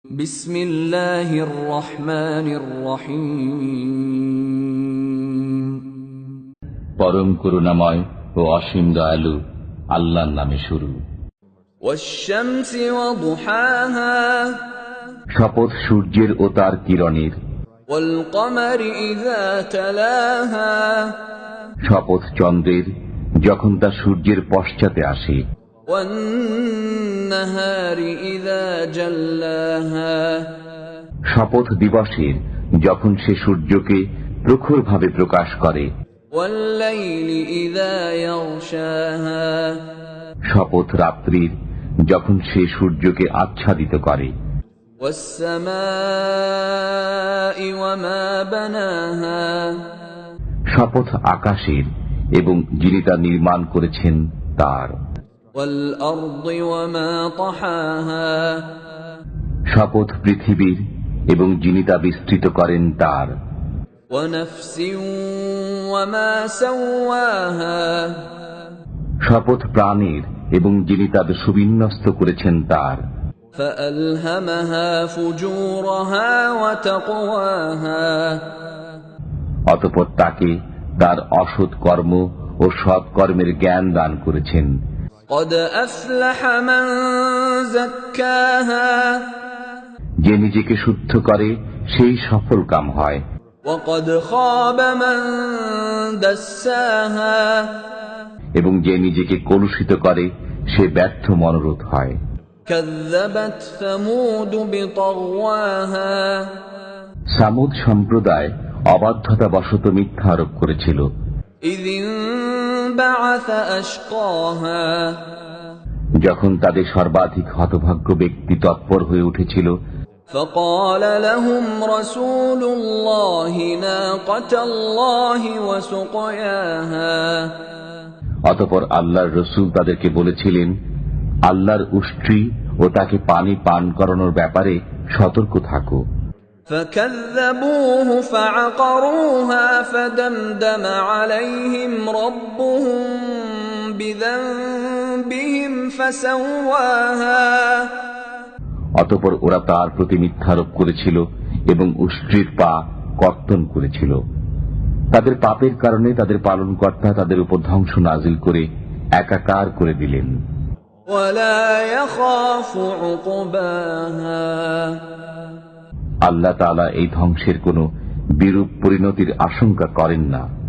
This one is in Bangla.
বিসমিল্লাহির রহমানির রহিম। পরম করুণাময় ও অসীম দয়ালু আল্লাহর নামে শুরু। ওয়াশ-শামসি ওয়া দুহাহা, শপথ সূর্যের ও তার কিরণের। ওয়াল কমারি ইযা তালাহা, শপথ চন্দ্রের যখন তা সূর্যের পশ্চাতে আসে। ওয়ান নাহারি ইযা জাল্লাহা, শপথ দিবসের যখন সে সূর্যকে প্রখরভাবে প্রকাশ করে। ওয়াল লাইলি ইযা ইয়াগশাহা, শপথ রাত্রির যখন সে সূর্যকে আচ্ছাদিত করে। ওয়াস সামাই ওয়া মা বানাহা, শপথ আকাশের এবং যিনি তা নির্মাণ করেছেন তার। ওয়াল আরদি ওয়া মা তাহাহা, শপথ পৃথিবীর এবং যিনি তা বিস্তৃত করেন তার। ওয়া নাফসিন ওয়া মা সাওয়াহা, শপথ প্রাণের এবং যিনি তাদের সুবিন্যস্ত করেছেন তার। ফাআলহামাহা ফুজুরাহা ওয়া তাকওয়াহা, অতঃপর তাকে তার অসৎ কর্ম ও সৎ কর্মের জ্ঞান দান করেছেন। ক্বাদ আফলাহা মান যাক্কাহা, যে নিজেকে শুদ্ধ করে সেই সফল কাম হয়। ওয়া ক্বাদ খাবা মান দাসসাহা, এবং যে নিজেকে কলুষিত করে সে ব্যর্থ মনোরথ হয়। কাযযাবাত সামুদ বিতাগওয়াহা, সামুদ সম্প্রদায় অবাধ্যতাবশত মিথ্যা আরোপ করেছিল। ইয ইনবাআসা আশকাহা, যখন তাদের সর্বাধিক হতভাগ্য ব্যক্তি তৎপর হয়ে উঠেছিল। فقال لهم رسول الله ناقة الله وسقياها, অতঃপর আল্লাহর রসূল তাদেরকে বলেছিলেন, আল্লাহর উষ্ট্রি ও তাকে পানি পান করানোর ব্যাপারে সতর্ক থাকো। فكذبوه فعقروها فدمدم عليهم ربهم بذنبهم فسواها, অতঃপর ওরা তার প্রতি মিথ্যারোপ করেছিল এবং উষ্ট্রির পা কর্তন করেছিল। তাদের পাপের কারণে তাদের পালনকর্তা তাদের উপর ধ্বংস নাজিল করে একাকার করে দিলেন। ولا يخاف عقباها, আল্লাহ তাআলা এই ধ্বংসের কোনো বিরূপ পরিণতির আশঙ্কা করেন না।